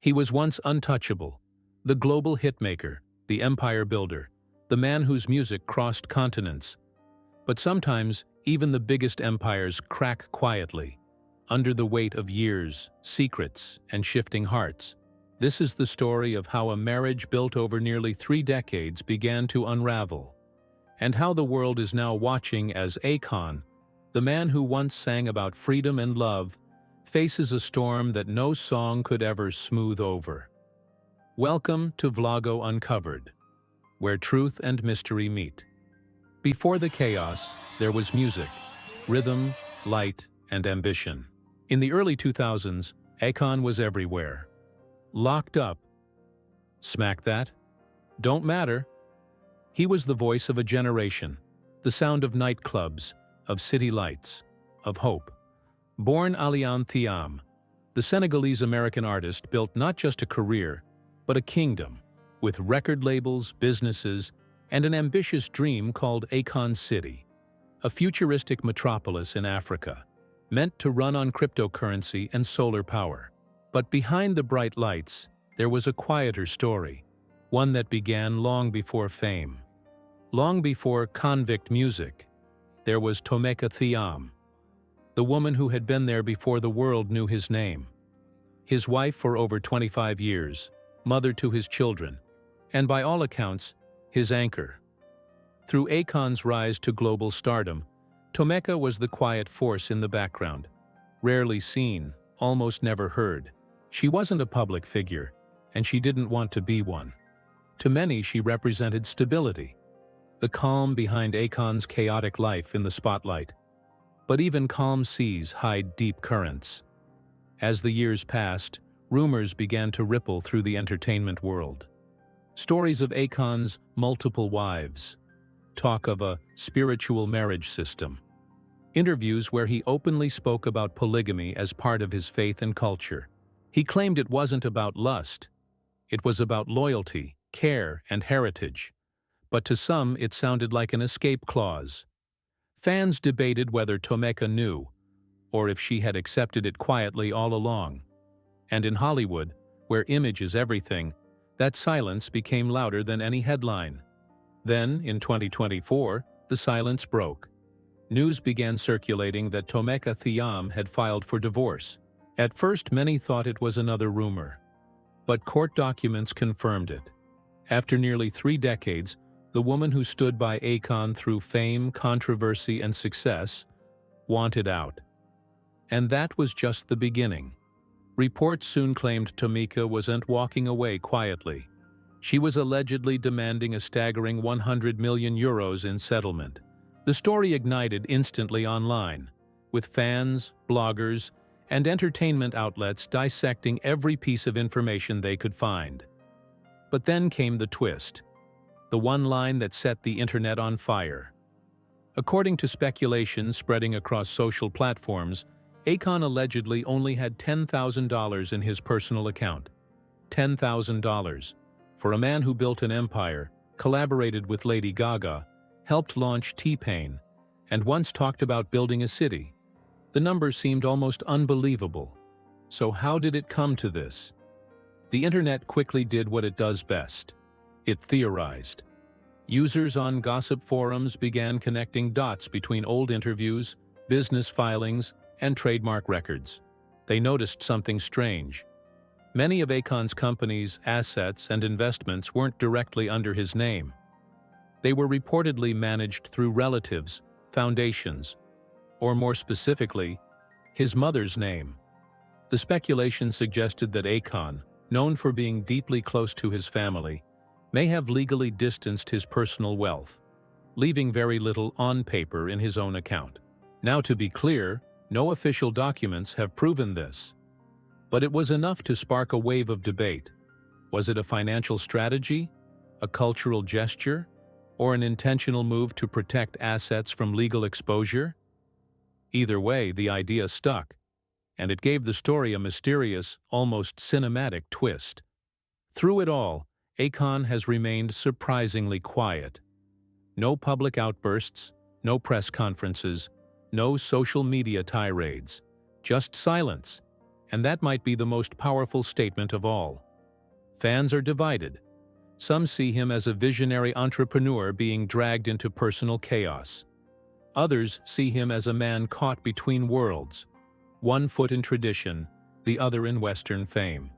He was once untouchable, the global hitmaker, the empire builder, the man whose music crossed continents. But sometimes, even the biggest empires crack quietly, under the weight of years, secrets, and shifting hearts. This is the story of how a marriage built over nearly 3 decades began to unravel, and how the world is now watching as Acon, the man who once sang about freedom and love, faces a storm that no song could ever smooth over. Welcome to Vloggo Uncovered, where truth and mystery meet. Before the chaos, there was music, rhythm, light, and ambition. In the early 2000s, Acon was everywhere. Locked up. Smack that? Don't matter. He was the voice of a generation, the sound of nightclubs, of city lights, of hope. Born Tomeka Thiam, the Senegalese-American artist built not just a career, but a kingdom, with record labels, businesses, and an ambitious dream called Akon'S City, a futuristic metropolis in Africa, meant to run on cryptocurrency and solar power. But behind the bright lights, there was a quieter story, one that began long before fame. Long before convict music, there was Tomeka Thiam, the woman who had been there before the world knew his name. His wife for over 25 years, mother to his children, and by all accounts, his anchor. Through Akon's rise to global stardom, Tomeka was the quiet force in the background, rarely seen, almost never heard. She wasn't a public figure, and she didn't want to be one. To many, she represented stability, the calm behind Akon's chaotic life in the spotlight. But even calm seas hide deep currents. As the years passed, rumors began to ripple through the entertainment world. Stories of Akon's multiple wives, talk of a spiritual marriage system, interviews where he openly spoke about polygamy as part of his faith and culture. He claimed it wasn't about lust. It was about loyalty, care, and heritage. But to some, it sounded like an escape clause. Fans debated whether Tomeka knew, or if she had accepted it quietly all along. And in Hollywood, where image is everything, that silence became louder than any headline. Then, in 2024, the silence broke. News began circulating that Tomeka Thiam had filed for divorce. At first, many thought it was another rumor. But court documents confirmed it. After nearly 3 decades, the woman who stood by Acon through fame, controversy, and success wanted out. And that was just the beginning. Reports soon claimed Tomeka wasn't walking away quietly. She was allegedly demanding a staggering €100 million in settlement. The story ignited instantly online, with fans, bloggers, and entertainment outlets dissecting every piece of information they could find. But then came the twist, the one line that set the internet on fire. According to speculation spreading across social platforms, Acon allegedly only had $10,000 in his personal account. $10,000. For a man who built an empire, collaborated with Lady Gaga, helped launch T-Pain, and once talked about building a city. The number seemed almost unbelievable. So how did it come to this? The internet quickly did what it does best. It theorized. Users on gossip forums began connecting dots between old interviews, business filings, and trademark records. They noticed something strange. Many of Akon's company's assets and investments weren't directly under his name. They were reportedly managed through relatives, foundations, or more specifically, his mother's name. The speculation suggested that Acon, known for being deeply close to his family, may have legally distanced his personal wealth, leaving very little on paper in his own account. Now, to be clear, no official documents have proven this. But it was enough to spark a wave of debate. Was it a financial strategy, a cultural gesture, or an intentional move to protect assets from legal exposure? Either way, the idea stuck, and it gave the story a mysterious, almost cinematic twist. Through it all, Acon has remained surprisingly quiet. No public outbursts, no press conferences, no social media tirades, just silence. And that might be the most powerful statement of all. Fans are divided. Some see him as a visionary entrepreneur being dragged into personal chaos. Others see him as a man caught between worlds, one foot in tradition, the other in Western fame.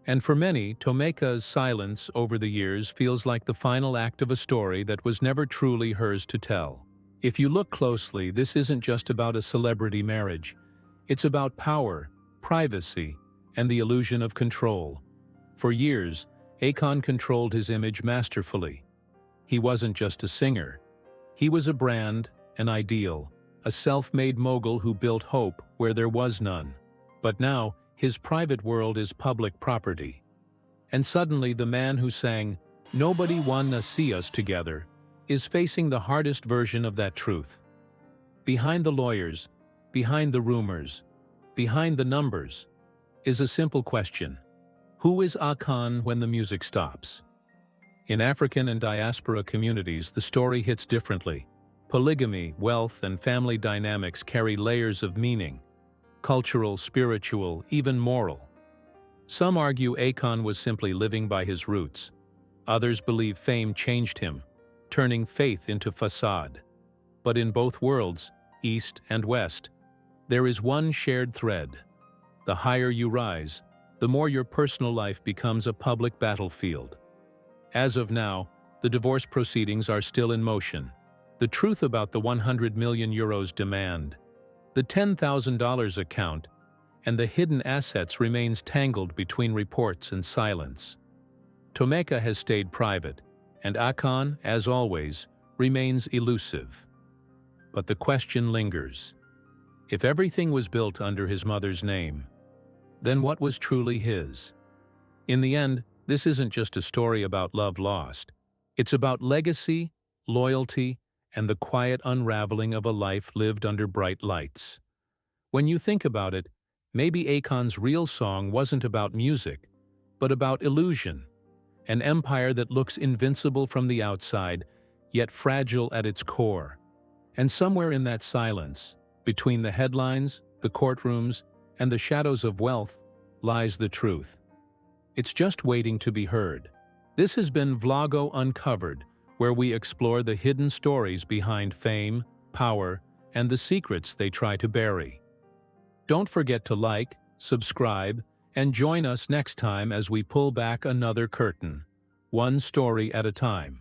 And for many, Tomeka's silence over the years feels like the final act of a story that was never truly hers to tell. If you look closely, this isn't just about a celebrity marriage. It's about power, privacy, and the illusion of control. For years, Acon controlled his image masterfully. He wasn't just a singer. He was a brand, an ideal, a self-made mogul who built hope where there was none. But now, his private world is public property. And suddenly the man who sang, "Nobody wanna see us together," is facing the hardest version of that truth. Behind the lawyers, behind the rumors, behind the numbers, is a simple question. Who is Acon when the music stops? In African and diaspora communities, the story hits differently. Polygamy, wealth, and family dynamics carry layers of meaning. Cultural, spiritual, even moral. Some argue Acon was simply living by his roots. Others believe fame changed him, turning faith into facade. But in both worlds, East and West, there is one shared thread. The higher you rise, the more your personal life becomes a public battlefield. As of now, the divorce proceedings are still in motion. The truth about the 100 million euros demand, the $10,000 account, and the hidden assets remains tangled between reports and silence. Tomeka has stayed private, and Acon, as always, remains elusive. But the question lingers. If everything was built under his mother's name, then what was truly his? In the end, this isn't just a story about love lost. It's about legacy, loyalty, and the quiet unraveling of a life lived under bright lights. When you think about it, maybe Akon's real song wasn't about music, but about illusion, an empire that looks invincible from the outside, yet fragile at its core. And somewhere in that silence, between the headlines, the courtrooms, and the shadows of wealth, lies the truth. It's just waiting to be heard. This has been Vloggo Uncovered, where we explore the hidden stories behind fame, power, and the secrets they try to bury. Don't forget to like, subscribe, and join us next time as we pull back another curtain, one story at a time.